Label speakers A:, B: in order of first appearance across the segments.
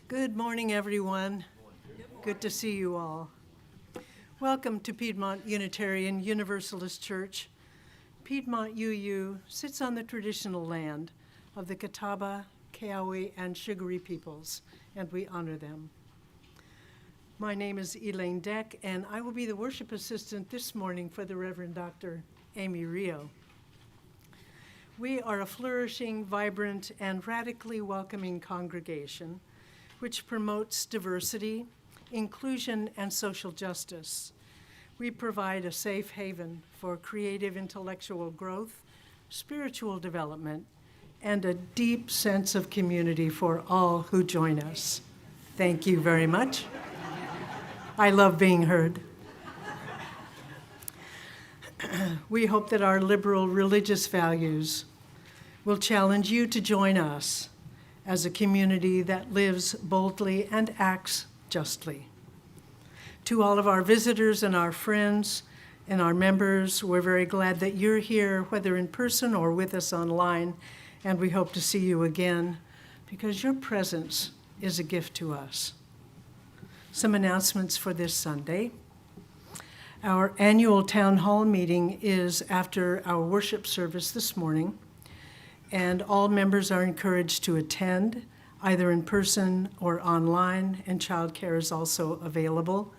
A: Good morning, everyone. Good to see you all. Welcome to Piedmont Unitarian Universalist Church. Piedmont UU sits on the traditional land of the Catawba, Keawe, and Shigari peoples, and we honor them. My name is Elaine Deck, and I will be the worship assistant this morning for the Reverend Dr. Amy Rio. We are a flourishing, vibrant, and radically welcoming congregation which promotes diversity, inclusion, and social justice. We provide a safe haven for creative intellectual growth, spiritual development, and a deep sense of community for all who join us. Thank you very much. I love being heard. We hope that our liberal religious values will challenge you to join us as a community that lives boldly and acts justly. To all of our visitors and our friends and our members, we're very glad that you're here, whether in person or with us online, and we hope to see you again because your presence is a gift to us. Some announcements for this Sunday. Our annual town hall meeting is after our worship service this morning, and all members are encouraged to attend, either in person or online, and childcare is also available.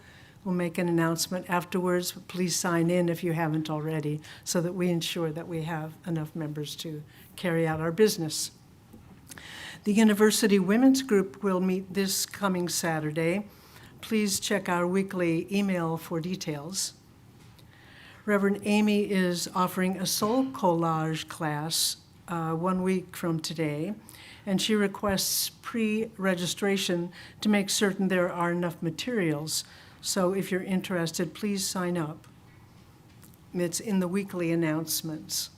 A: We'll make an announcement afterwards. Please sign in if you haven't already, so that we ensure that we have enough members to carry out our business. The University Women's Group will meet this coming Saturday. Please check our weekly email for details. Reverend Amy is offering a soul collage class 1 week from today, and she requests pre-registration to make certain there are enough materials. So if you're interested, please sign up. It's in the weekly announcements.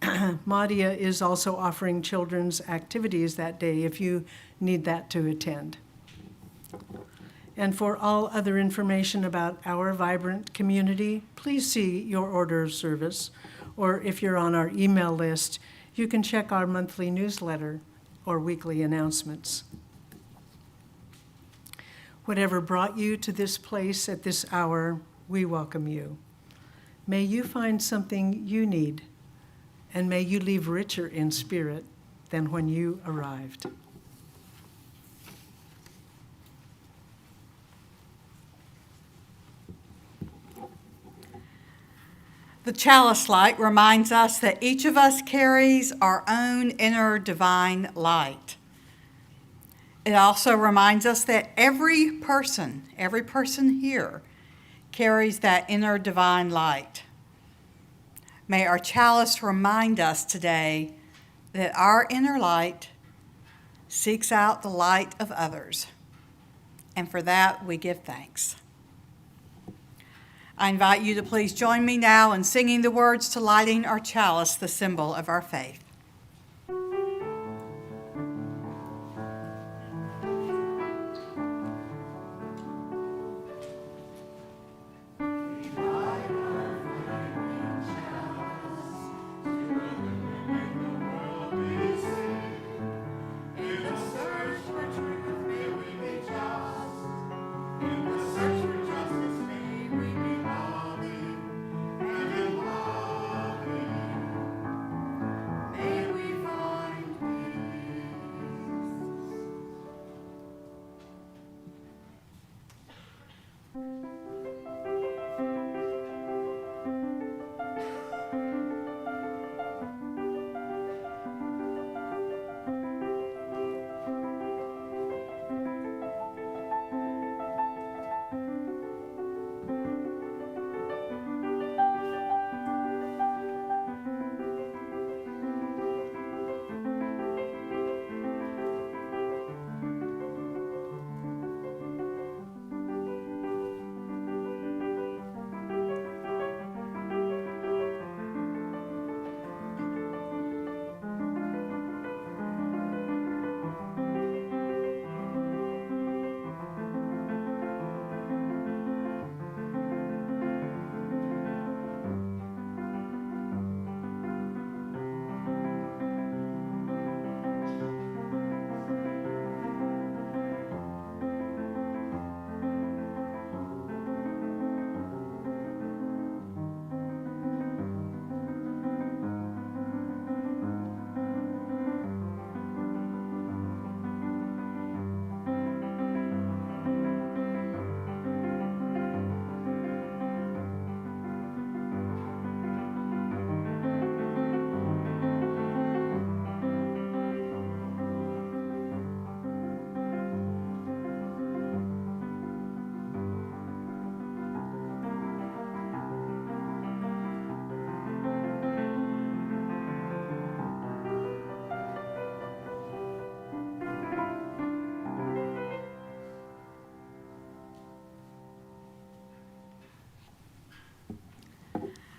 A: Madia is also offering children's activities that day if you need that to attend. And for all other information about our vibrant community, please see your order of service, or if you're on our email list, you can check our monthly newsletter or weekly announcements. Whatever brought you to this place at this hour, we welcome you. May you find something you need, and may you leave richer in spirit than when you arrived.
B: The chalice light reminds us that each of us carries our own inner divine light. It also reminds us that every person here carries that inner divine light. May our chalice remind us today that our inner light seeks out the light of others, and for that we give thanks. I invite you to please join me now in singing the words to lighting our chalice, the symbol of our faith.
C: May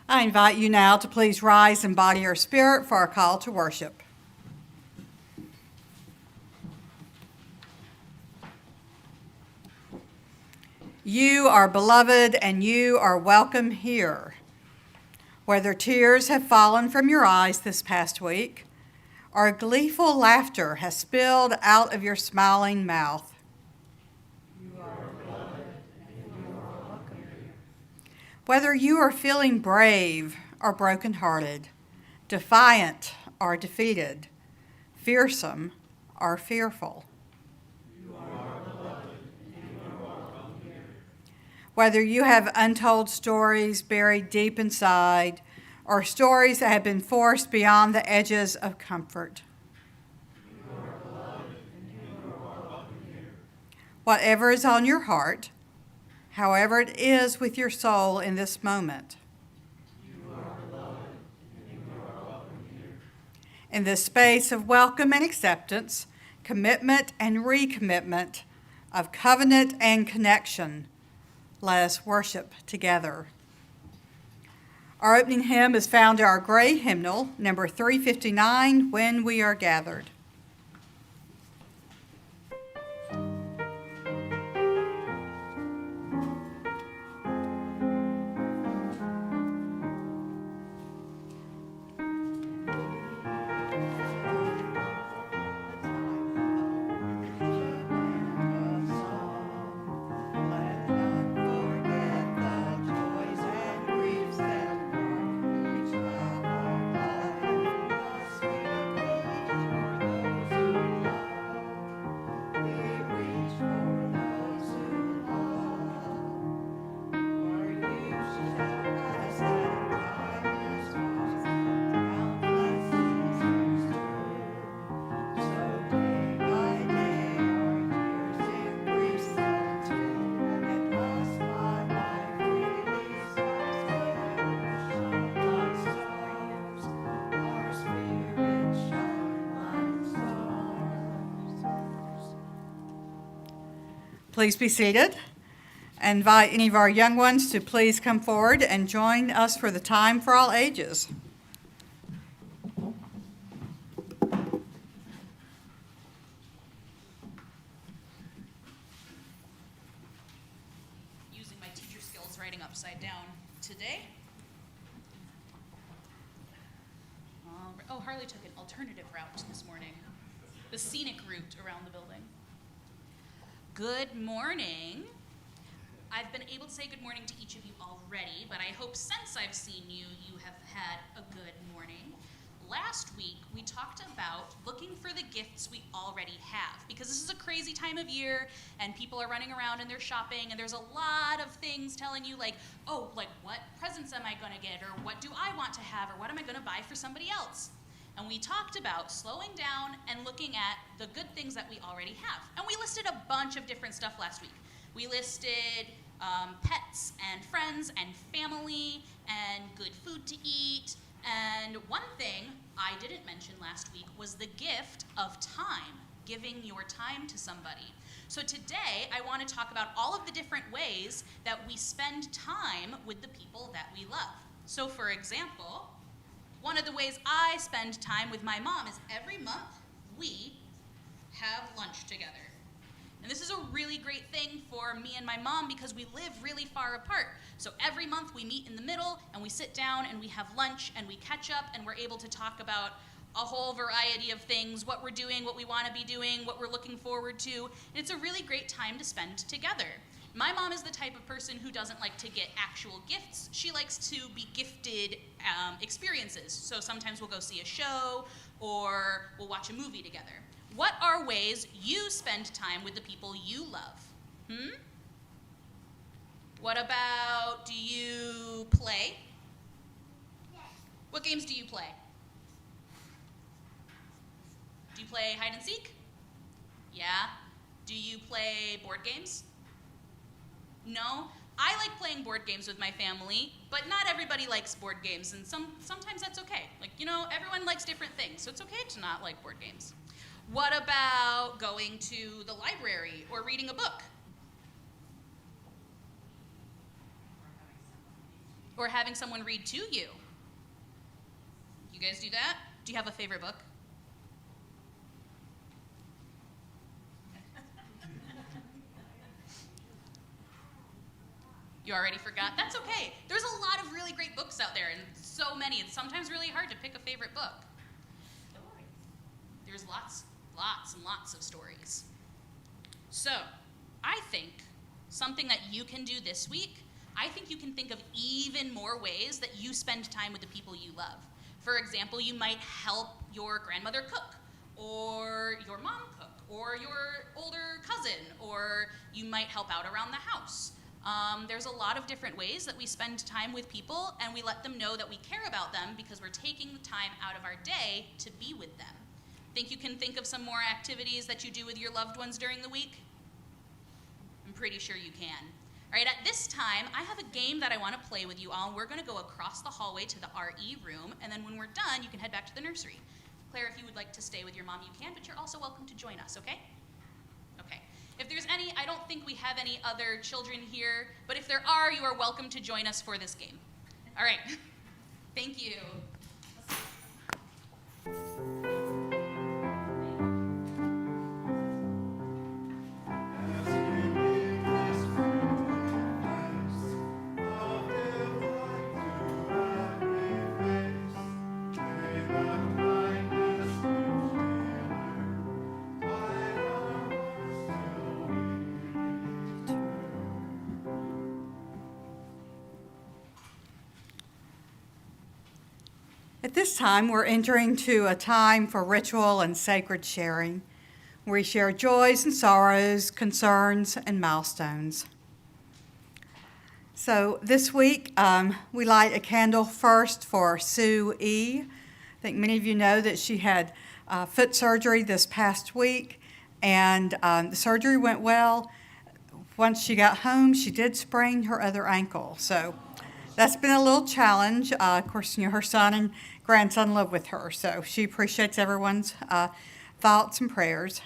B: I invite you now to please rise in body or spirit for our call to worship. You are beloved and you are welcome here. Whether tears have fallen from your eyes this past week or gleeful laughter has spilled out of your smiling mouth, you are beloved and you are welcome here. Whether you are feeling brave or brokenhearted, defiant or defeated, fearsome or fearful, whether you have untold stories buried deep inside or stories that have been forced beyond the edges of comfort. You are beloved and you are welcome here. Whatever is on your heart, however it is with your soul in this moment. You are beloved and you are welcome here. In this space of welcome and acceptance, commitment and recommitment, of covenant and connection, let us worship together. Our opening hymn is found in our gray hymnal, number 359, When We Are Gathered. Please be seated. I invite any of our young ones to please come forward and join us for the Time for All Ages.
C: Using my teacher skills, writing upside down today. Oh, Harley took an alternative route this morning. The scenic route around the building. Good morning. I've been able to say good morning to each of you already, but I hope since I've seen you, you have had a good morning. Last week, we talked about looking for the gifts we already have, because this is a crazy time of year, and people are running around and they're shopping, and there's a lot of things telling you like, oh, like what presents am I gonna get, or what do I want to have, or what am I gonna buy for somebody else? And we talked about slowing down and looking at the good things that we already have. And we listed a bunch of different stuff last week. We listed pets and friends and family and good food to eat. And one thing I didn't mention last week was the gift of time, giving your time to somebody. So today I want to talk about all of the different ways that we spend time with the people that we love. So for example, one of the ways I spend time with my mom is every month we have lunch together. And this is a really great thing for me and my mom because we live really far apart. So every month we meet in the middle and we sit down and we have lunch and we catch up and we're able to talk about a whole variety of things, what we're doing, what we want to be doing, what we're looking forward to. And it's a really great time to spend together. My mom is the type of person who doesn't like to get actual gifts. She likes to be gifted experiences. So sometimes we'll go see a show or we'll watch a movie together. What are ways you spend time with the people you love? What about, do you play? Yes. What games do you play? Do you play hide and seek? Yeah. Do you play board games? No? I like playing board games with my family, but not everybody likes board games, and sometimes that's okay. Like, you know, everyone likes different things, so it's okay to not like board games. What about going to the library or reading a book? or having someone read to you. You guys do that? Do you have a favorite book? You already forgot? That's okay. There's a lot of really great books out there, and so many. It's sometimes really hard to pick a favorite book. There's lots and lots of stories. So, I think something that you can do this week, I think you can think of even more ways that you spend time with the people you love. For example, you might help your grandmother cook, or your mom cook, or your older cousin, or you might help out around the house. There's a lot of different ways that we spend time with people, and we let them know that we care about them because we're taking the time out of our day to be with them. Think you can think of some more activities that you do with your loved ones during the week? I'm pretty sure you can. All right, at this time, I have a game that I want to play with you all. We're going to go across the hallway to the RE room, and then when we're done, you can head back to the nursery. Claire, if you would like to stay with your mom, you can, but you're also welcome to join us, okay? Okay. If there's any, I don't think we have any other children here, but if there are, you are welcome to join us for this game. All right. Thank you.
B: At this time, we're entering to a time for ritual and sacred sharing. We share joys and sorrows, concerns, and milestones. So this week, we light a candle first for Sue E. I think many of you know that she had foot surgery this past week, and the surgery went well. Once she got home, she did sprain her other ankle. So that's been a little challenge. Of course, her son and grandson live with her, so she appreciates everyone's thoughts and prayers.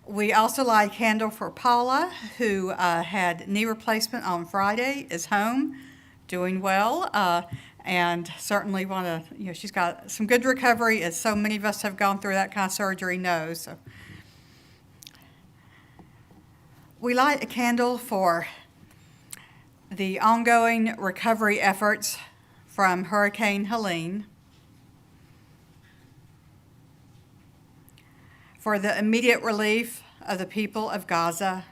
B: We also light a candle for Paula, who had knee replacement on Friday, is home, doing well, and certainly want to, she's got some good recovery, as so many of us have gone through that kind of surgery know. So we light a candle for the ongoing recovery efforts from Hurricane Helene, for the immediate relief of the people of Gaza,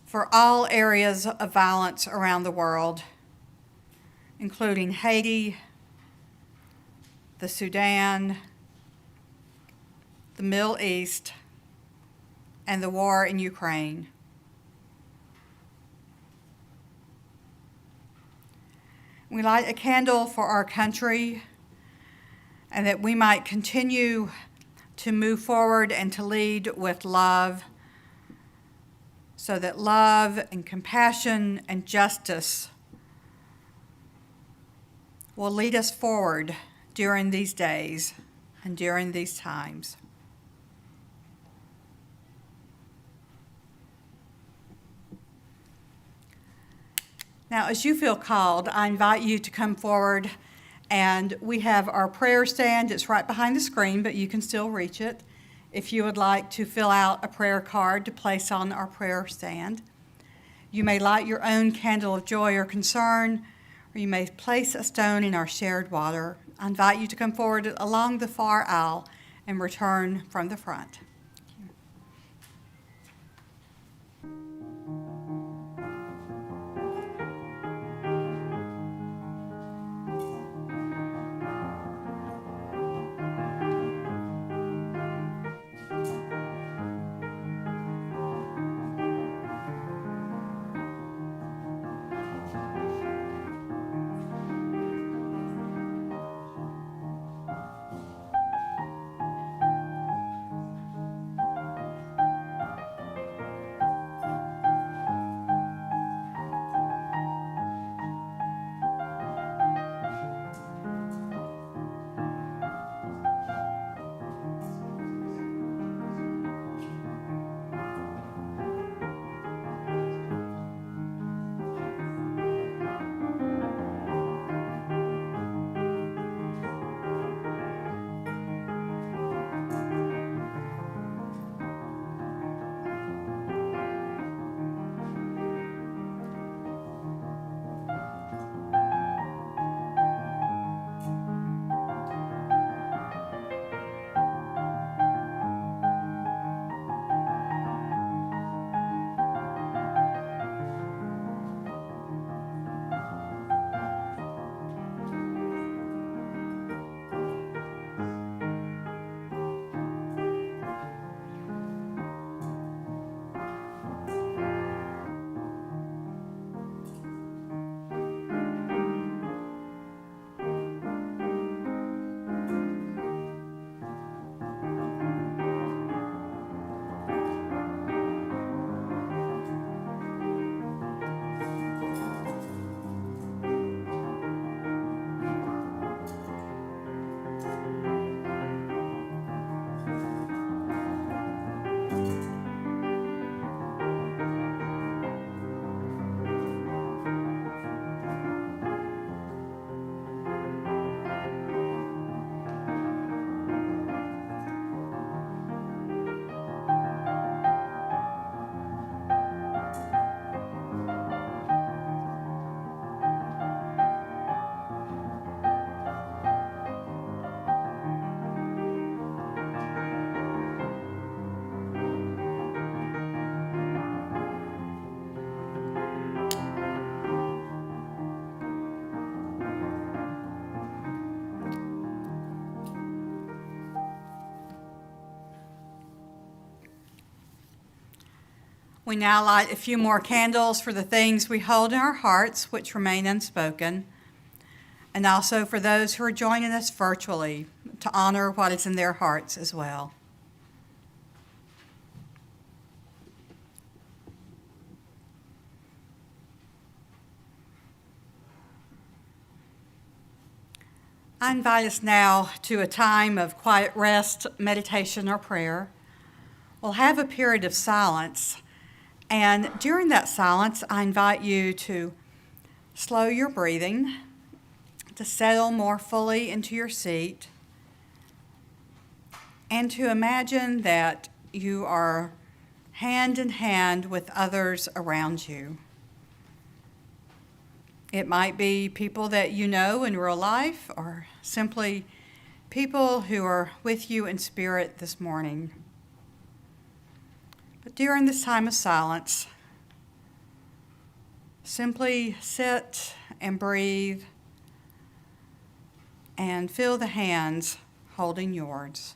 B: for all areas of violence around the world, including Haiti, the Sudan, the Middle East, and the war in Ukraine. We light a candle for our country, and that we might continue to move forward and to lead with love, so that love and compassion and justice will lead us forward during these days and during these times. Now, as you feel called, I invite you to come forward, and we have our prayer stand. It's right behind the screen, but you can still reach it if you would like to fill out a prayer card to place on our prayer stand. You may light your own candle of joy or concern, or you may place a stone in our shared water. I invite you to come forward along the far aisle and return from the front. We now light a few more candles for the things we hold in our hearts, which remain unspoken, and also for those who are joining us virtually to honor what is in their hearts as well. I invite us now to a time of quiet rest, meditation, or prayer. We'll have a period of silence, and during that silence, I invite you to slow your breathing, to settle more fully into your seat, and to imagine that you are hand in hand with others around you. It might be people that you know in real life, or simply people who are with you in spirit this morning. But during this time of silence, simply sit and breathe and feel the hands holding yours.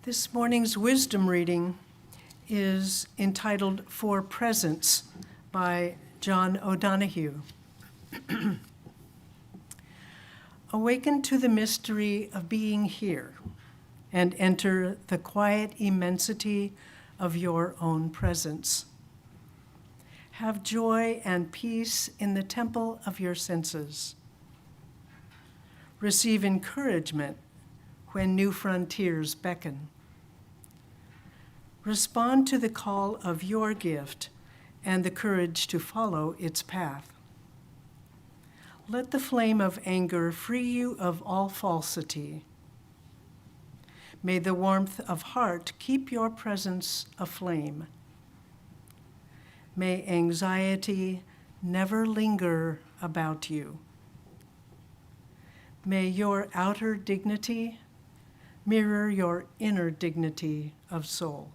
A: This morning's wisdom reading is entitled For Presence by John O'Donohue. Awaken to the mystery of being here and enter the quiet immensity of your own presence. Have joy and peace in the temple of your senses. Receive encouragement when new frontiers beckon. Respond to the call of your gift and the courage to follow its path. Let the flame of anger free you of all falsity. May the warmth of heart keep your presence aflame. May anxiety never linger about you. May your outer dignity mirror your inner dignity of soul.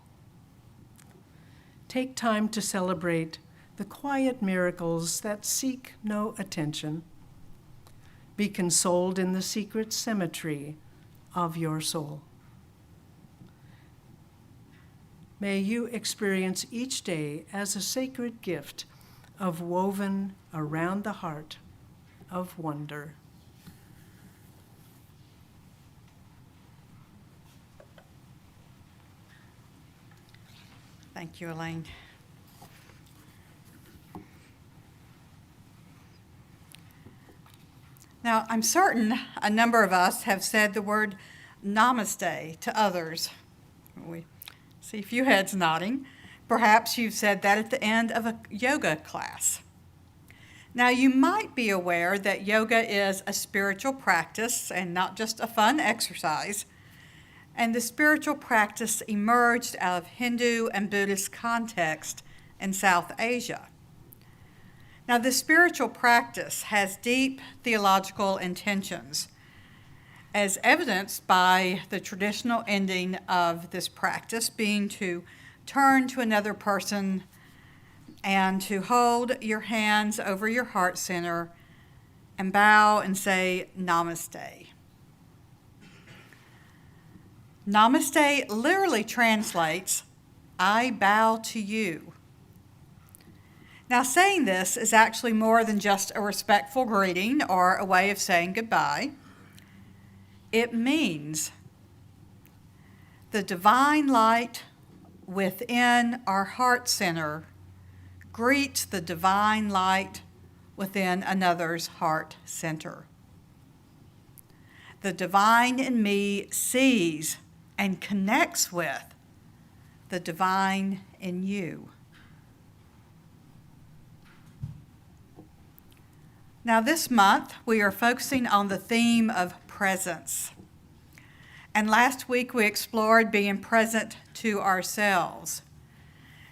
A: Take time to celebrate the quiet miracles that seek no attention. Be consoled in the secret symmetry of your soul. May you experience each day as a sacred gift of woven around the heart of wonder.
B: Thank you, Elaine. Now, I'm certain a number of us have said the word Namaste to others. We see a few heads nodding. Perhaps you've said that at the end of a yoga class. Now, you might be aware that yoga is a spiritual practice and not just a fun exercise. And the spiritual practice emerged out of Hindu and Buddhist context in South Asia. Now, the spiritual practice has deep theological intentions, as evidenced by the traditional ending of this practice being to turn to another person and to hold your hands over your heart center and bow and say Namaste. Namaste literally translates, I bow to you. Now, saying this is actually more than just a respectful greeting or a way of saying goodbye. It means the divine light within our heart center greets the divine light within another's heart center. The divine in me sees and connects with the divine in you. Now, this month, we are focusing on the theme of presence. And last week, we explored being present to ourselves.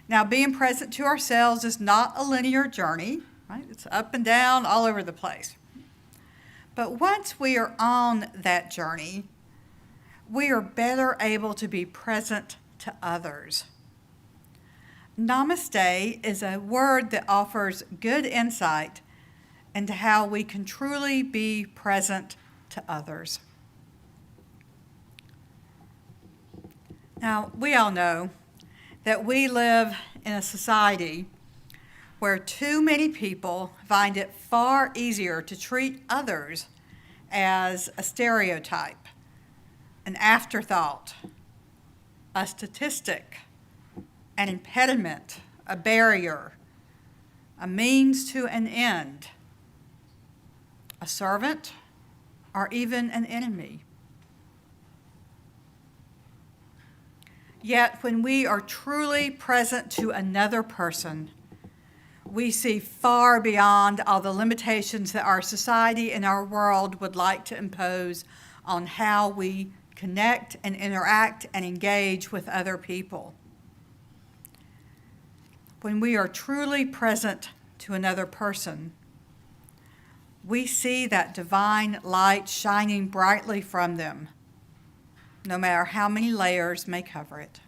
B: Now, being present to ourselves is not a linear journey, right? It's up and down all over the place. But once we are on that journey, we are better able to be present to others. Namaste is a word that offers good insight into how we can truly be present to others. Now, we all know that we live in a society where too many people find it far easier to treat others as a stereotype, an afterthought, a statistic, an impediment, a barrier, a means to an end, a servant, or even an enemy. Yet when we are truly present to another person, we see far beyond all the limitations that our society and our world would like to impose on how we connect and interact and engage with other people. When we are truly present to another person, we see that divine light shining brightly from them, no matter how many layers may cover it.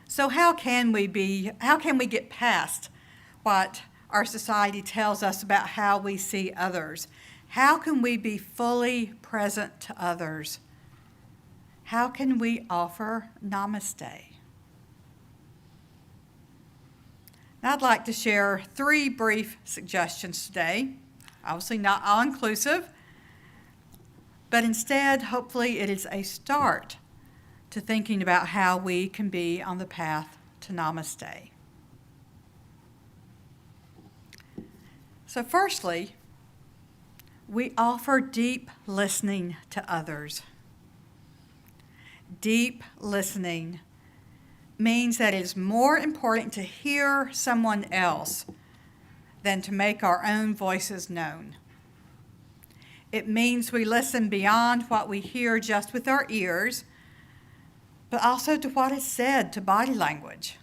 B: So how can we get past what our society tells us about how we see others? How can we be fully present to others? How can we offer Namaste? Now, I'd like to share 3 brief suggestions today. Obviously not all-inclusive, but instead, hopefully, it is a start to thinking about how we can be on the path to Namaste. So firstly, we offer deep listening to others. Deep listening means that it is more important to hear someone else than to make our own voices known. It means we listen beyond what we hear just with our ears, but also to what is said, to body language.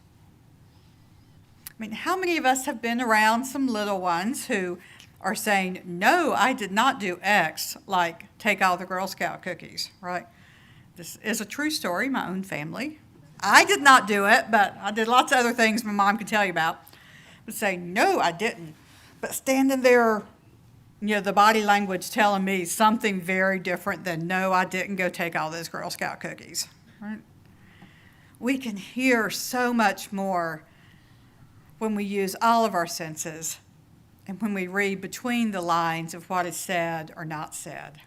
B: I mean, how many of us have been around some little ones who are saying, no, I did not do X, like take all the Girl Scout cookies, right? This is a true story, my own family. I did not do it, but I did lots of other things my mom could tell you about. But say, no, I didn't. But standing there, the body language telling me something very different than, no, I didn't go take all those Girl Scout cookies, right? We can hear so much more when we use all of our senses and when we read between the lines of what is said or not said.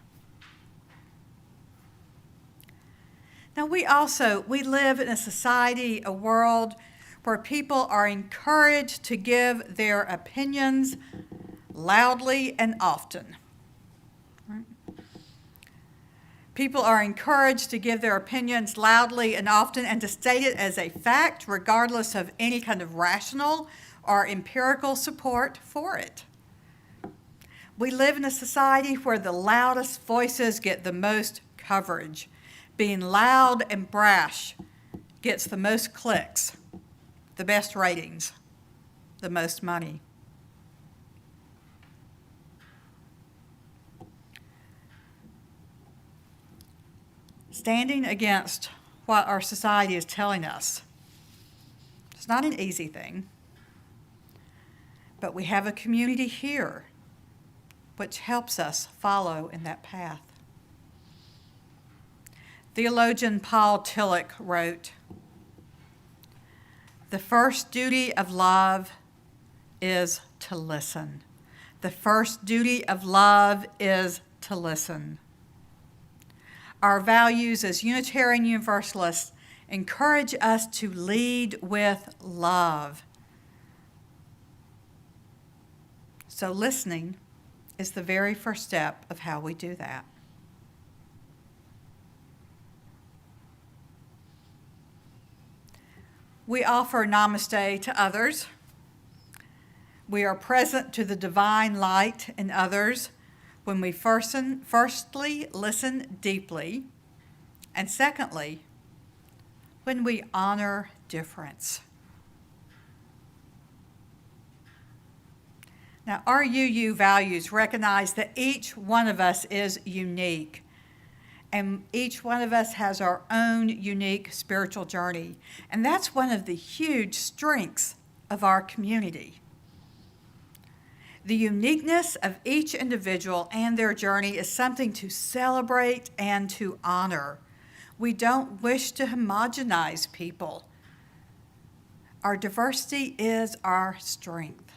B: Now, we live in a society, a world where people are encouraged to give their opinions loudly and often. Right? People are encouraged to give their opinions loudly and often and to state it as a fact, regardless of any kind of rational or empirical support for it. We live in a society where the loudest voices get the most coverage. Being loud and brash gets the most clicks, the best ratings, the most money. Standing against what our society is telling us, it's not an easy thing, but we have a community here which helps us follow in that path. Theologian Paul Tillich wrote, "The first duty of love is to listen. The first duty of love is to listen." Our values as Unitarian Universalists encourage us to lead with love. So listening is the very first step of how we do that. We offer Namaste to others. We are present to the divine light in others when we firstly listen deeply, and secondly, when we honor difference. Now, our UU values recognize that each one of us is unique, and each one of us has our own unique spiritual journey. And that's one of the huge strengths of our community. The uniqueness of each individual and their journey is something to celebrate and to honor. We don't wish to homogenize people. Our diversity is our strength.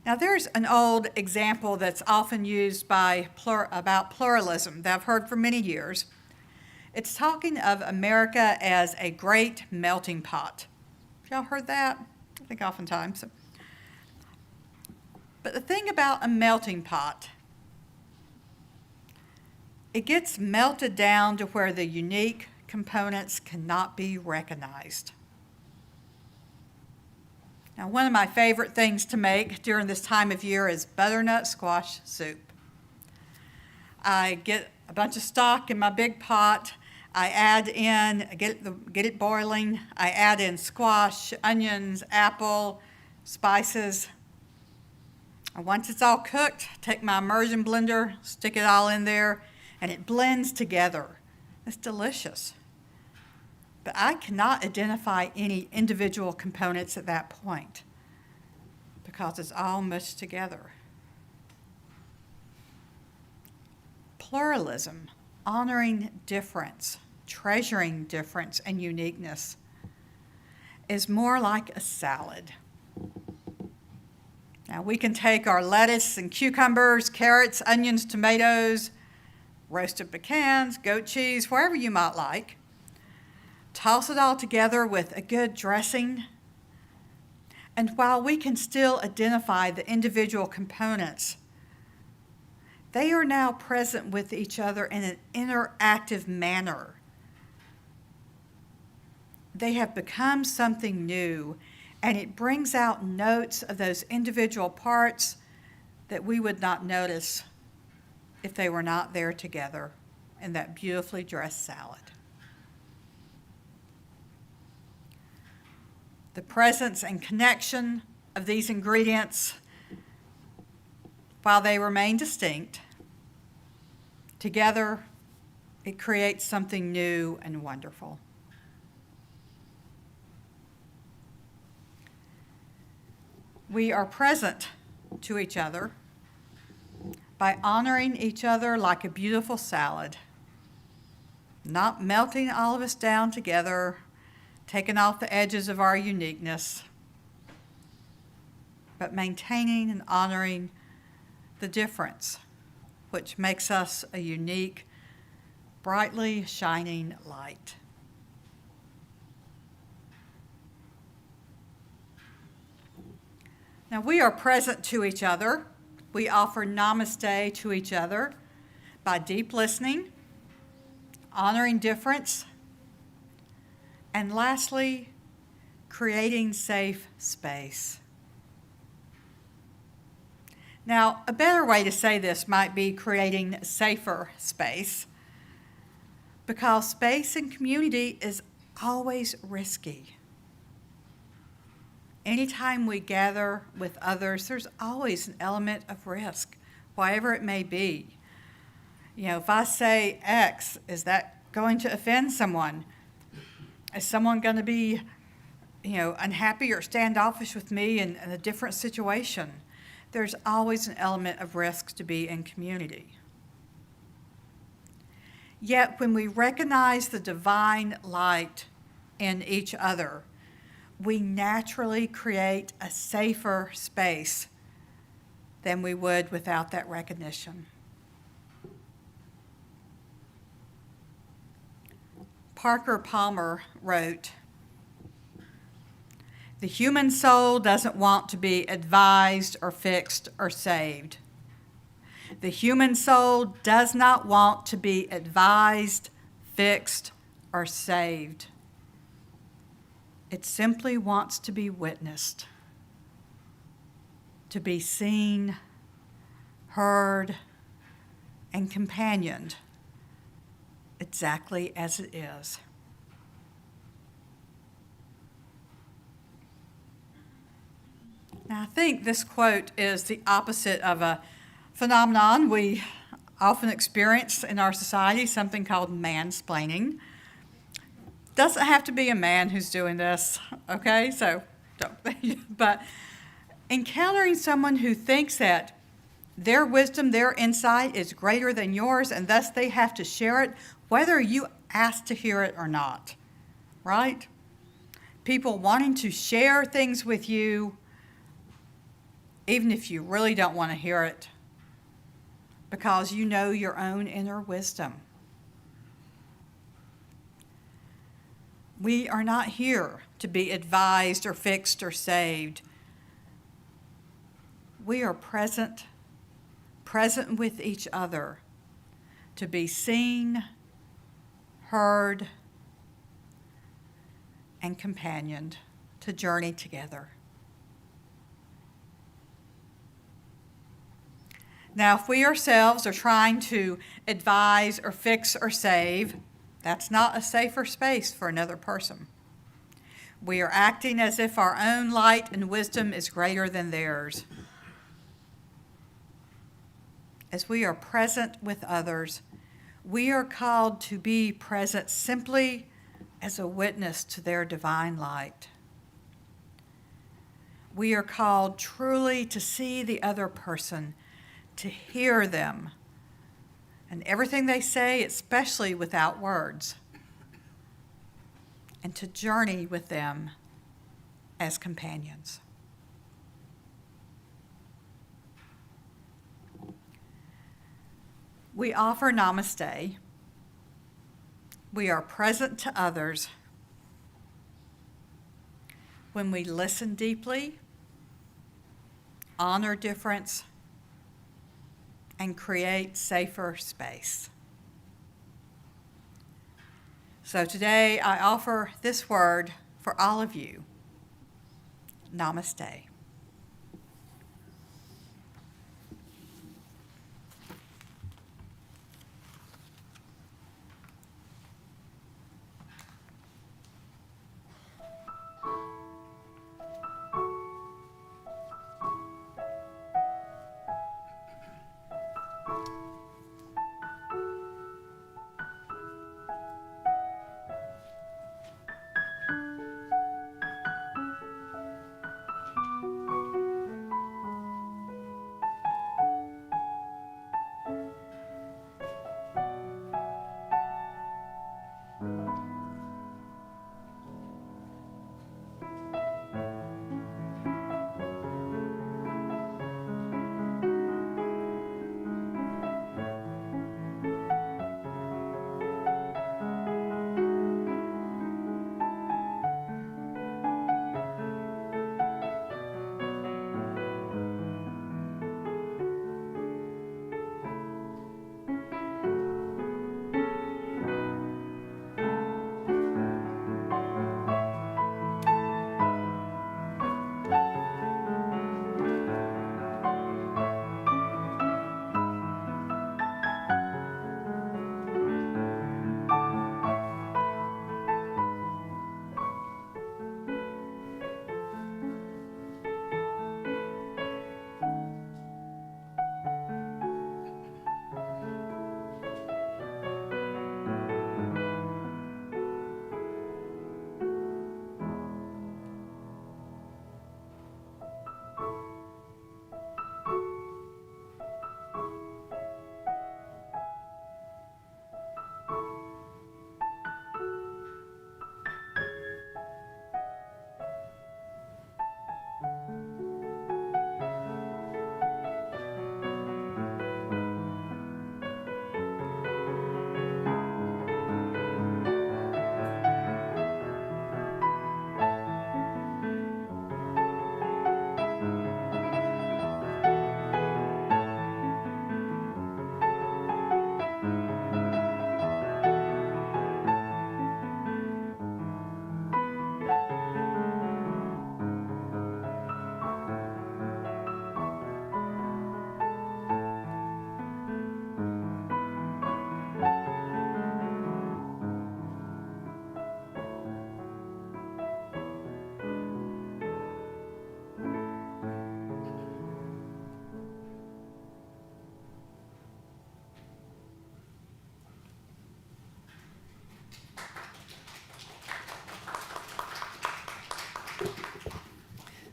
B: Now, there's an old example that's often used about pluralism that I've heard for many years. It's talking of America as a great melting pot. Y'all heard that? I think oftentimes. But the thing about a melting pot, it gets melted down to where the unique components cannot be recognized. Now, one of my favorite things to make during this time of year is butternut squash soup. I get a bunch of stock in my big pot. I add in, get it boiling. I add in squash, onions, apple, spices. And once it's all cooked, take my immersion blender, stick it all in there, and it blends together. It's delicious. But I cannot identify any individual components at that point because it's all mushed together. Pluralism, honoring difference, treasuring difference and uniqueness, is more like a salad. Now, we can take our lettuce and cucumbers, carrots, onions, tomatoes, roasted pecans, goat cheese, wherever you might like. Toss it all together with a good dressing. And while we can still identify the individual components, they are now present with each other in an interactive manner. They have become something new, and it brings out notes of those individual parts that we would not notice if they were not there together in that beautifully dressed salad. The presence and connection of these ingredients, while they remain distinct, together it creates something new and wonderful. We are present to each other by honoring each other like a beautiful salad, not melting all of us down together, taking off the edges of our uniqueness, but maintaining and honoring the difference, which makes us a unique, brightly shining light. Now, we are present to each other. We offer Namaste to each other by deep listening, honoring difference, and lastly, creating safe space. Now, a better way to say this might be creating safer space, because space and community is always risky. Anytime we gather with others, there's always an element of risk, whatever it may be. You know, if I say X, is that going to offend someone? Is someone going to be, unhappy or standoffish with me in a different situation? There's always an element of risk to be in community. Yet when we recognize the divine light in each other, we naturally create a safer space than we would without that recognition. Parker Palmer wrote, "The human soul doesn't want to be advised or fixed or saved. The human soul does not want to be advised, fixed, or saved. It simply wants to be witnessed, to be seen, heard, and companioned exactly as it is." Now, I think this quote is the opposite of a phenomenon we often experience in our society, something called mansplaining. Doesn't have to be a man who's doing this, okay? So, but encountering someone who thinks that their wisdom, their insight is greater than yours, and thus they have to share it, whether you ask to hear it or not, right? People wanting to share things with you, even if you really don't want to hear it, because you know your own inner wisdom. We are not here to be advised or fixed or saved. We are present with each other to be seen, heard, and companioned to journey together. Now, if we ourselves are trying to advise or fix or save, that's not a safer space for another person. We are acting as if our own light and wisdom is greater than theirs. As we are present with others, we are called to be present simply as a witness to their divine light. We are called truly to see the other person, to hear them, and everything they say, especially without words, and to journey with them as companions. We offer Namaste. We are present to others when we listen deeply, honor difference, and create safer space. So today I offer this word for all of you. Namaste.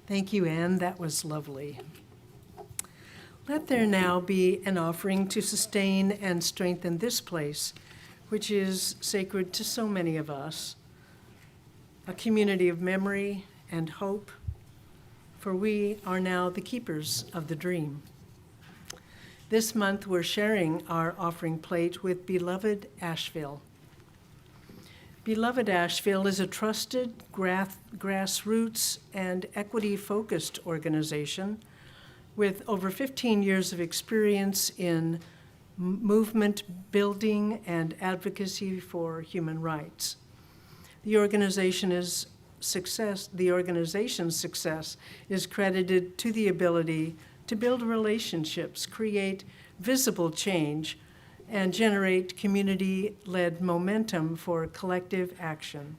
A: Thank you, Anne. That was lovely. Let there now be an offering to sustain and strengthen this place, which is sacred to so many of us, a community of memory and hope, for we are now the keepers of the dream. This month, we're sharing our offering plate with beloved Asheville. Beloved Asheville is a trusted grassroots and equity-focused organization with over 15 years of experience in movement building and advocacy for human rights. The organization's success is credited to the ability to build relationships, create visible change, and generate community-led momentum for collective action.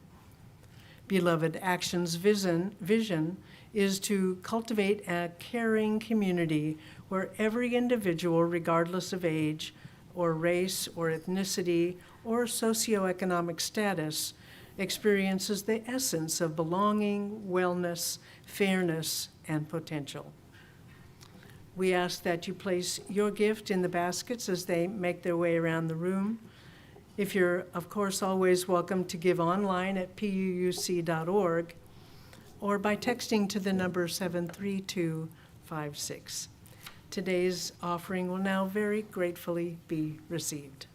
A: Beloved Action's vision is to cultivate a caring community where every individual, regardless of age or race or ethnicity or socioeconomic status, experiences the essence of belonging, wellness, fairness, and potential. We ask that you place your gift in the baskets as they make their way around the room. If you're, of course, always welcome to give online at puuc.org or by texting to the number 73256. Today's offering will now very gratefully be received.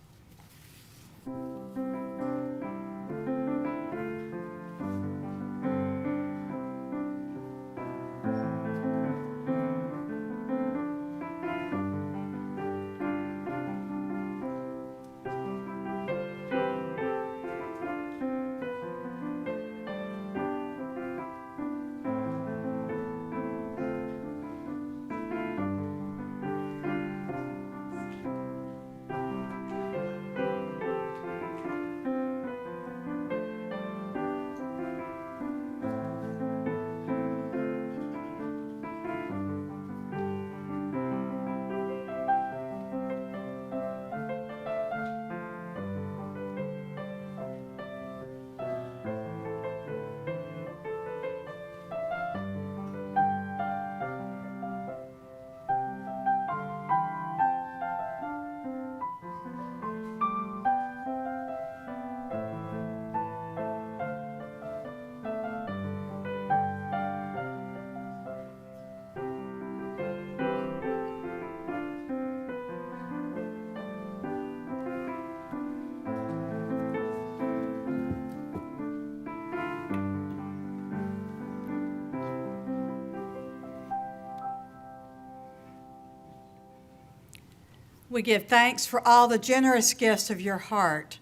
B: We give thanks for all the generous gifts of your heart,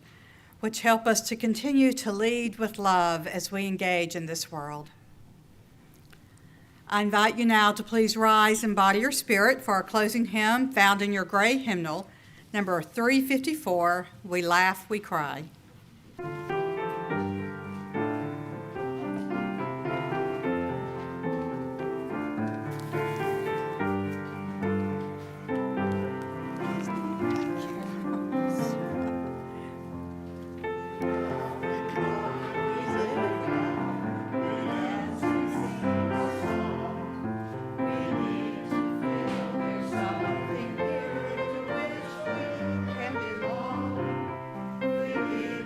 B: which help us to continue to lead with love as we engage in this world. I invite you now to please rise in body or spirit for our closing hymn found in your gray hymnal, number 354, We Laugh, We Cry.
D: Can belong. We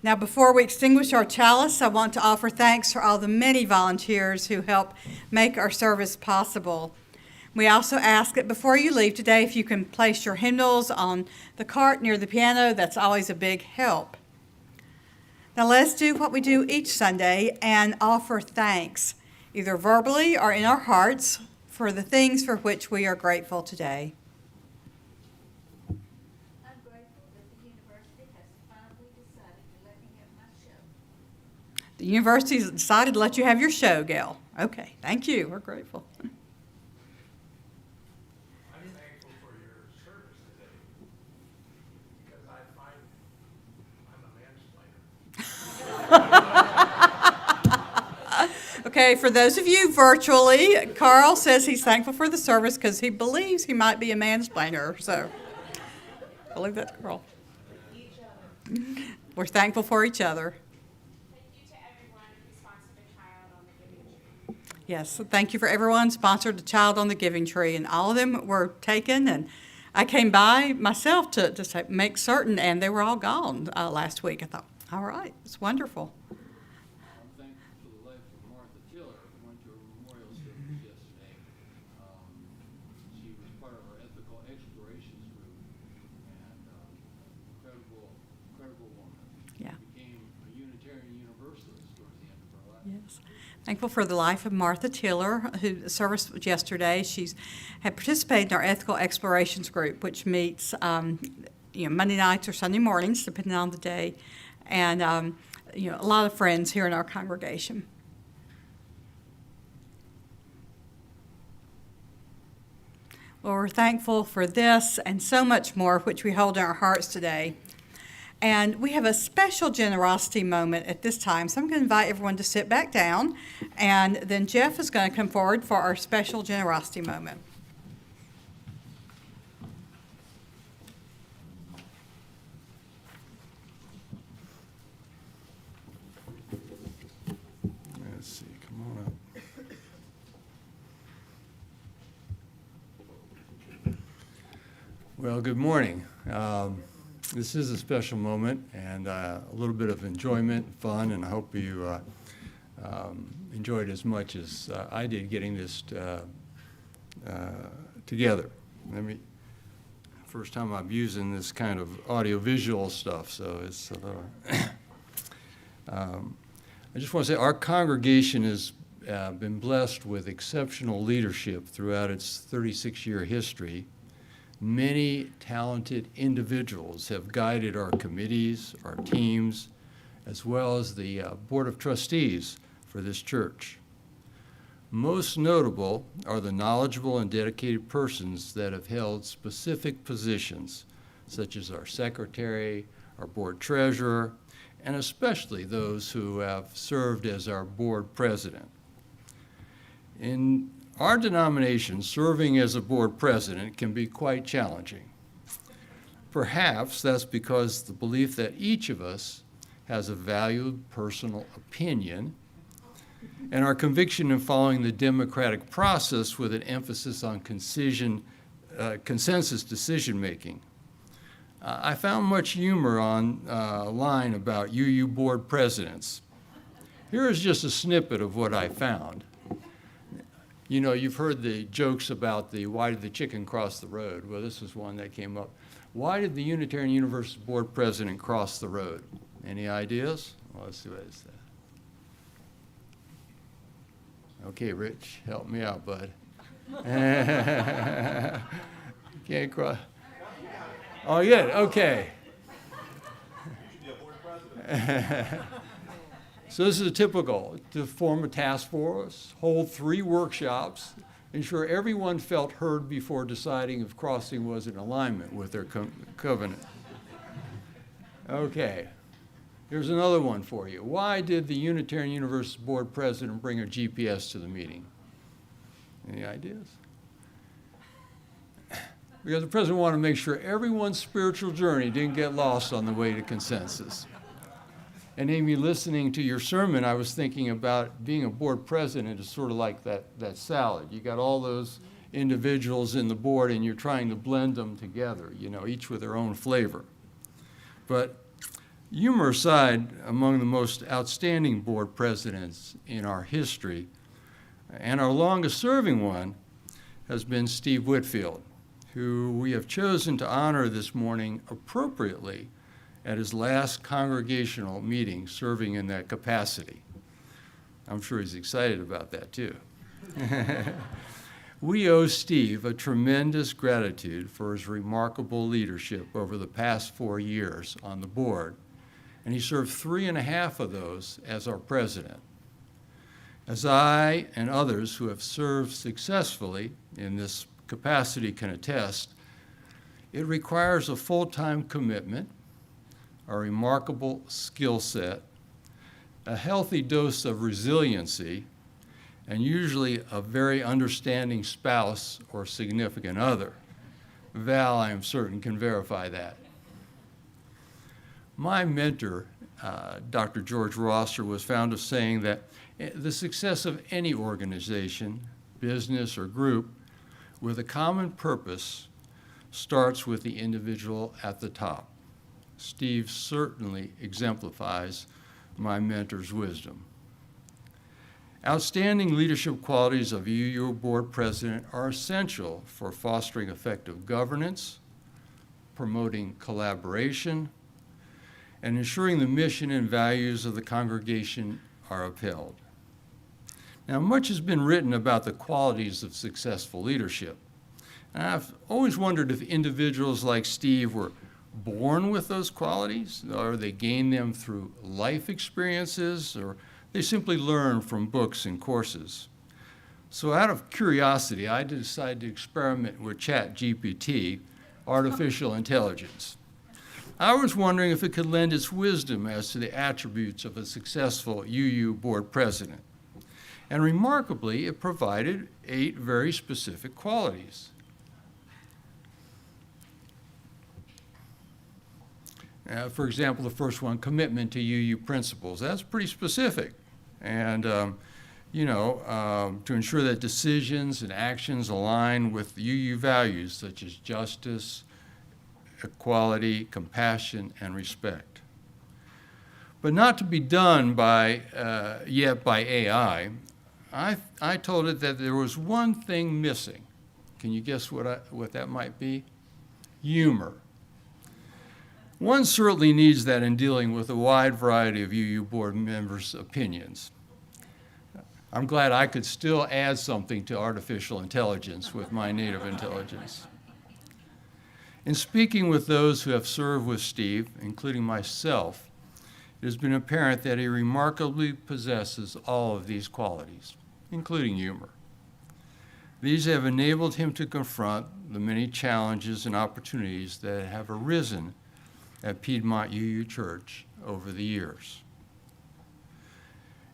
B: Now, before we extinguish our chalice, I want to offer thanks for all the many volunteers who help make our service possible. We also ask that before you leave today, if you can place your hymnals on the cart near the piano, that's always a big help. Now, let's do what we do each Sunday and offer thanks, either verbally or in our hearts, for the things for which we are grateful today.
D: I'm grateful that the university has finally decided to let me have my show.
B: The university's decided to let you have your show, Gail. Okay, thank you. We're grateful.
E: I'm thankful for your service today because I find I'm a mansplainer.
B: Okay, for those of you virtually, Carl says he's thankful for the service because he believes he might be a mansplainer. So, I believe that's Carl. We're thankful for each other.
F: Thank you to everyone who sponsored a child on the Giving Tree.
B: Yes, so thank you for everyone sponsored a child on the Giving Tree, and all of them were taken. And I came by myself to make certain, and they were all gone last week. I thought, all right, it's wonderful.
G: I'm thankful for the life of Martha Tiller, who went to her memorial service yesterday. She was part of our ethical explorations group, and incredible woman.
B: Yeah.
G: Became a Unitarian Universalist towards the end of her life.
B: Yes. Thankful for the life of Martha Tiller, who service was yesterday. She's had participated in our ethical explorations group, which meets Monday nights or Sunday mornings, depending on the day, and a lot of friends here in our congregation. Well, we're thankful for this and so much more, which we hold in our hearts today. And we have a special generosity moment at this time, so I'm going to invite everyone to sit back down, and then Jeff is going to come forward for our special generosity moment.
E: Let's see, come on up. Well, good morning. This is a special moment and a little bit of enjoyment, fun, and I hope you enjoyed as much as I did getting this together. First time I'm using this kind of audio-visual stuff, so it's a little. I just want to say our congregation has been blessed with exceptional leadership throughout its 36-year history. Many talented individuals have guided our committees, our teams, as well as the Board of Trustees for this church. Most notable are the knowledgeable and dedicated persons that have held specific positions, such as our secretary, our board treasurer, and especially those who have served as our board president. In our denomination, serving as a board president can be quite challenging. Perhaps that's because the belief that each of us has a valued personal opinion and our conviction in following the democratic process with an emphasis on consensus decision-making. I found much humor on a line about UU board presidents. Here is just a snippet of what I found. You know, you've heard the jokes about why did the chicken cross the road? Well, this was one that came up. Why did the Unitarian Universalist board president cross the road? Any ideas? Well, let's see what it says. Okay, Rich, help me out, bud. Can't cross. Oh, yeah, okay. So this is a typical, to form a task force, hold 3 workshops, ensure everyone felt heard before deciding if crossing was in alignment with their covenant. Okay, here's another one for you. Why did the Unitarian Universalist board president bring a GPS to the meeting? Any ideas? Because the president wanted to make sure everyone's spiritual journey didn't get lost on the way to consensus. And Amy, listening to your sermon, I was thinking about being a board president is sort of like that salad. You got all those individuals in the board and you're trying to blend them together, you know, each with their own flavor. But Humor aside, among the most outstanding board presidents in our history, and our longest-serving one, has been Steve Whitfield, who we have chosen to honor this morning appropriately at his last congregational meeting, serving in that capacity. I'm sure he's excited about that, too. We owe Steve a tremendous gratitude for his remarkable leadership over the past 4 years on the board, and he served 3.5 of those as our president. As I and others who have served successfully in this capacity can attest, it requires a full-time commitment, a remarkable skill set, a healthy dose of resiliency, and usually a very understanding spouse or significant other. Val, I am certain, can verify that. My mentor, Dr. George Rosser, was fond of saying that the success of any organization, business, or group with a common purpose starts with the individual at the top. Steve certainly exemplifies my mentor's wisdom. Outstanding leadership qualities of UU Board President are essential for fostering effective governance, promoting collaboration, and ensuring the mission and values of the congregation are upheld. Now, much has been written about the qualities of successful leadership. And I've always wondered if individuals like Steve were born with those qualities, or they gained them through life experiences, or they simply learn from books and courses. So out of curiosity, I decided to experiment with ChatGPT, artificial intelligence. I was wondering if it could lend its wisdom as to the attributes of a successful UU board president. And remarkably, it provided 8 very specific qualities. For example, the first one, commitment to UU principles. That's pretty specific. And, to ensure that decisions and actions align with UU values such as justice, equality, compassion, and respect. But not to be done yet by AI, I told it that there was one thing missing. Can you guess what that might be? Humor. One certainly needs that in dealing with a wide variety of UU board members' opinions. I'm glad I could still add something to artificial intelligence with my native intelligence. In speaking with those who have served with Steve, including myself, it has been apparent that he remarkably possesses all of these qualities, including humor. These have enabled him to confront the many challenges and opportunities that have arisen at Piedmont UU Church over the years.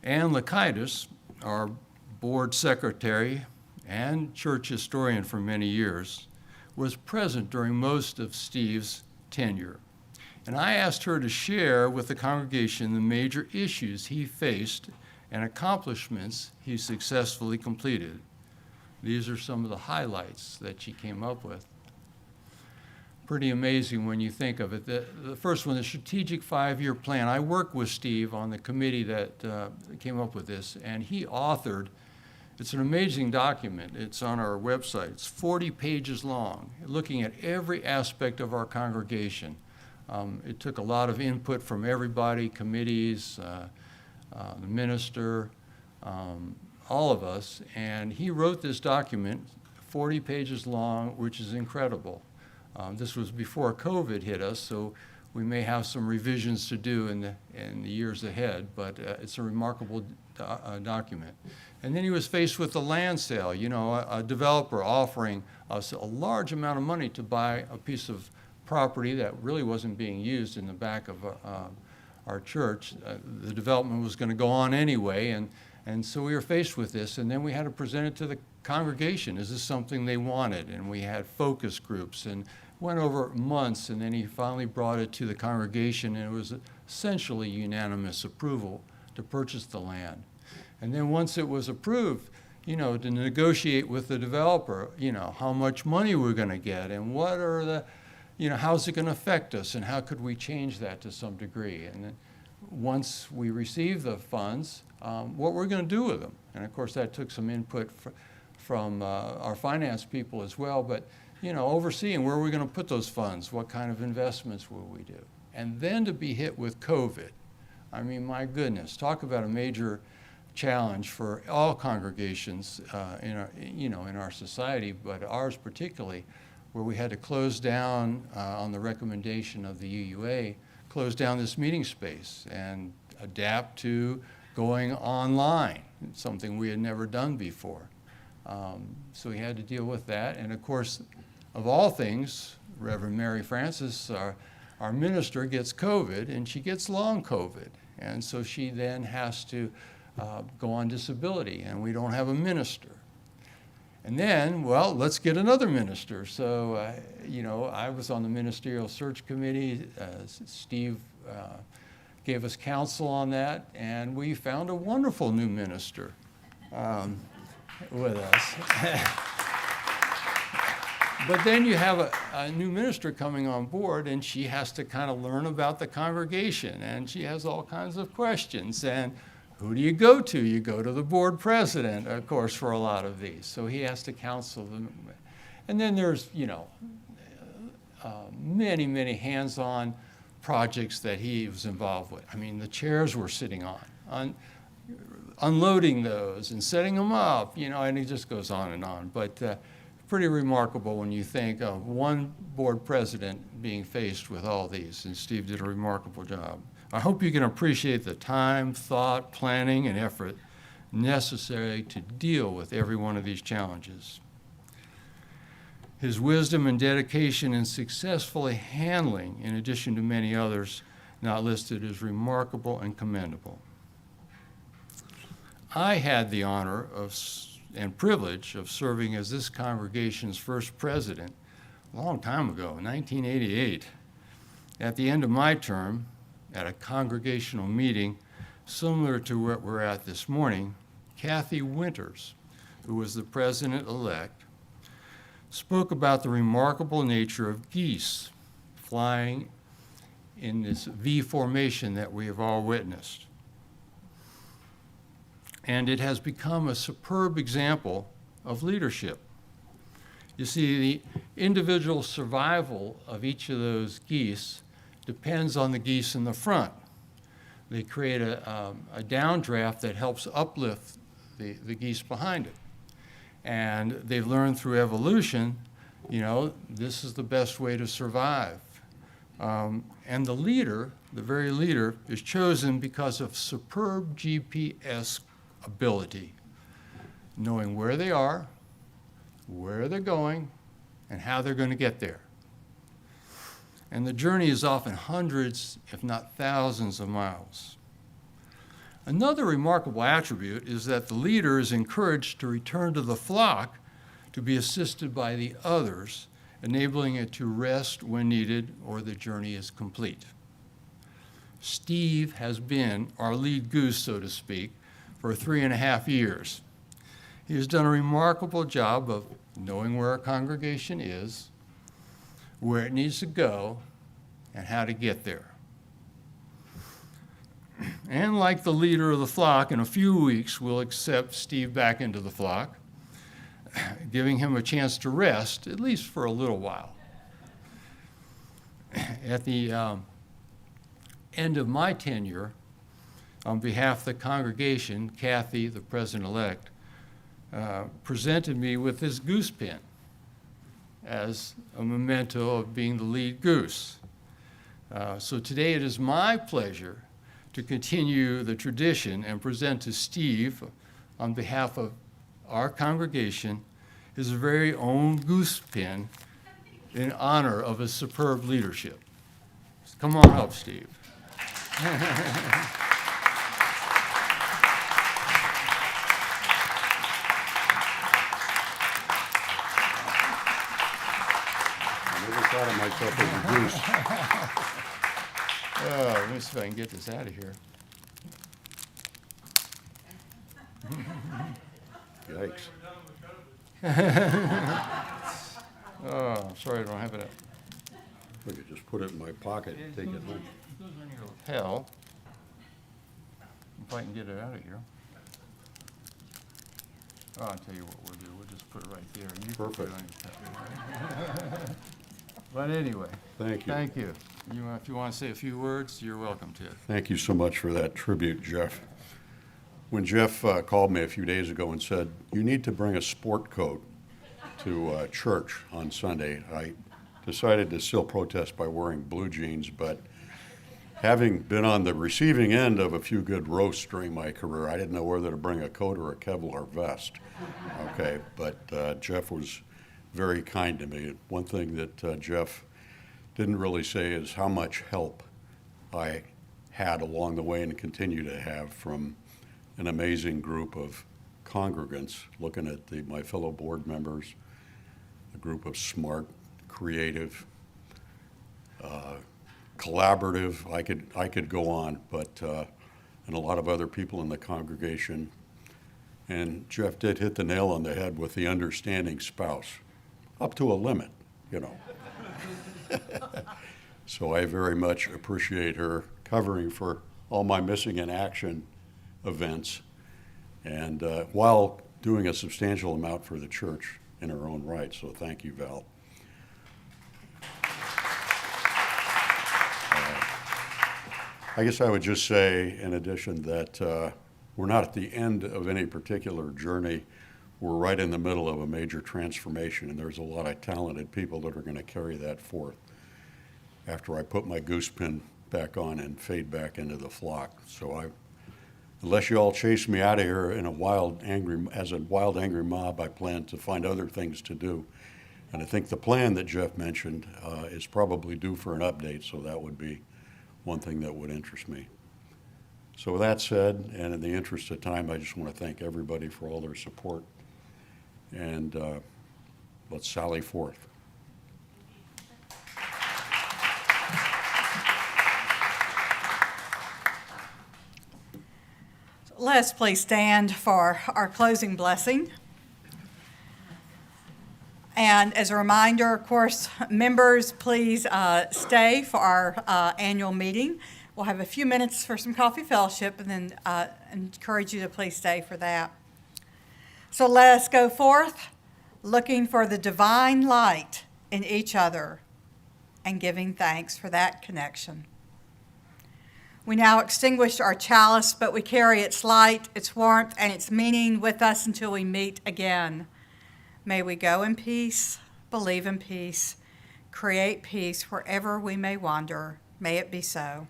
E: Ann Lakaitis, our board secretary and church historian for many years, was present during most of Steve's tenure. And I asked her to share with the congregation the major issues he faced and accomplishments he successfully completed. These are some of the highlights that she came up with. Pretty amazing when you think of it. The first one, the strategic 5-year plan. I worked with Steve on the committee that came up with this, and he authored, it's an amazing document. It's on our website. It's 40 pages long, looking at every aspect of our congregation. It took a lot of input from everybody, committees, the minister, all of us, and he wrote this document, 40 pages long, which is incredible. This was before COVID hit us, so we may have some revisions to do in the years ahead, but it's a remarkable document. And then he was faced with the land sale, a developer offering us a large amount of money to buy a piece of property that really wasn't being used in the back of our church. The development was going to go on anyway, and so we were faced with this, and then we had to present it to the congregation. Is this something they wanted? And we had focus groups and went over months, and then he finally brought it to the congregation, and it was essentially unanimous approval to purchase the land. And then once it was approved, to negotiate with the developer, how much money we're going to get and what are the, how's it going to affect us, and how could we change that to some degree? And then once we receive the funds, what we're going to do with them. And of course, that took some input from our finance people as well, but overseeing where are we going to put those funds, what kind of investments will we do? And then to be hit with COVID. I mean, my goodness, talk about a major challenge for all congregations in our society, but ours particularly, where we had to close down on the recommendation of the UUA, close down this meeting space and adapt to going online, something we had never done before. So we had to deal with that. And of course, of all things, Reverend Mary Francis, our minister, gets COVID, and she gets long COVID. And so she then has to go on disability, and we don't have a minister. And then, well, let's get another minister. So, I was on the ministerial search committee. Steve gave us counsel on that, and we found a wonderful new minister with us. But then you have a new minister coming on board, and she has to kind of learn about the congregation, and she has all kinds of questions. And who do you go to? You go to the board president, of course, for a lot of these. So he has to counsel them. And then there's, many, many hands-on projects that he was involved with. I mean, the chairs we're sitting on unloading those and setting them up, and it just goes on and on. But pretty remarkable when you think of one board president being faced with all these, and Steve did a remarkable job. I hope you can appreciate the time, thought, planning, and effort necessary to deal with every one of these challenges. His wisdom and dedication in successfully handling, in addition to many others not listed, is remarkable and commendable. I had the honor and privilege of serving as this congregation's first president a long time ago, 1988. At the end of my term, at a congregational meeting similar to what we're at this morning, Kathy Winters, who was the president-elect, spoke about the remarkable nature of geese flying in this V formation that we have all witnessed. And it has become a superb example of leadership. You see, the individual survival of each of those geese depends on the geese in the front. They create a downdraft that helps uplift the geese behind it. And they've learned through evolution, this is the best way to survive. And the leader, the very leader, is chosen because of superb GPS ability, knowing where they are, where they're going, and how they're going to get there. And the journey is often hundreds, if not thousands of miles. Another remarkable attribute is that the leader is encouraged to return to the flock to be assisted by the others, enabling it to rest when needed or the journey is complete. Steve has been our lead goose, so to speak, for 3.5 years. He has done a remarkable job of knowing where our congregation is, where it needs to go, and how to get there. And like the leader of the flock, in a few weeks, we'll accept Steve back into the flock, giving him a chance to rest, at least for a little while. At the end of my tenure, on behalf of the congregation, Kathy, the president-elect, presented me with this goose pin as a memento of being the lead goose. So today it is my pleasure to continue the tradition and present to Steve, on behalf of our congregation, his very own goose pin in honor of his superb leadership. Come on up, Steve.
H: Thought of myself as a goose.
E: Let me see if I can get this out of here.
H: Yikes.
E: Oh, sorry I don't have it.
H: I could just put it in my pocket and take it home.
E: It goes on your lapel. If I can get it out of here. Oh, I'll tell you what we'll do. We'll just put it right there. And you can put it on your lapel. But anyway.
H: Thank you.
E: Thank you. If you want to say a few words, you're welcome to.
H: Thank you so much for that tribute, Jeff. When Jeff called me a few days ago and said, you need to bring a sport coat to church on Sunday, I decided to still protest by wearing blue jeans, but having been on the receiving end of a few good roasts during my career, I didn't know whether to bring a coat or a Kevlar vest. Okay, but Jeff was very kind to me. One thing that Jeff didn't really say is how much help I had along the way and continue to have from an amazing group of congregants, looking at my fellow board members, a group of smart, creative, collaborative, I could go on, but and a lot of other people in the congregation. And Jeff did hit the nail on the head with the understanding spouse, up to a limit, you know. So I very much appreciate her covering for all my missing in action events, and while doing a substantial amount for the church in her own right. So thank you, Val. I guess I would just say, in addition, that we're not at the end of any particular journey. We're right in the middle of a major transformation, and there's a lot of talented people that are going to carry that forth after I put my goose pin back on and fade back into the flock. So unless you all chase me out of here in a wild, angry mob, I plan to find other things to do. And I think the plan that Jeff mentioned is probably due for an update, so that would be one thing that would interest me. So with that said, and in the interest of time, I just want to thank everybody for all their support. And let's sally forth.
B: Let's please stand for our closing blessing. And as a reminder, of course, members, please stay for our annual meeting. We'll have a few minutes for some coffee fellowship, and then encourage you to please stay for that. So let us go forth looking for the divine light in each other and giving thanks for that connection. We now extinguish our chalice, but we carry its light, its warmth, and its meaning with us until we meet again. May we go in peace, believe in peace, create peace wherever we may wander. May it be so.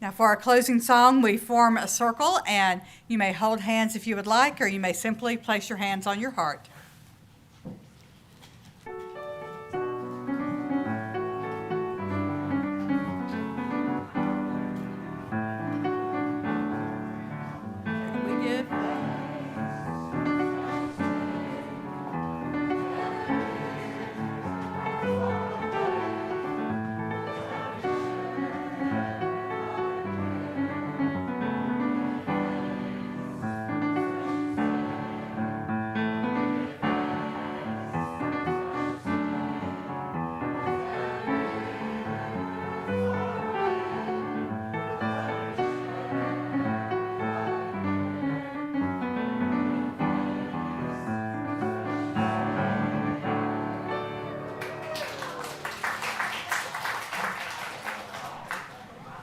B: Now for our closing song, we form a circle, and you may hold hands if you would like, or you may simply place your hands on your heart.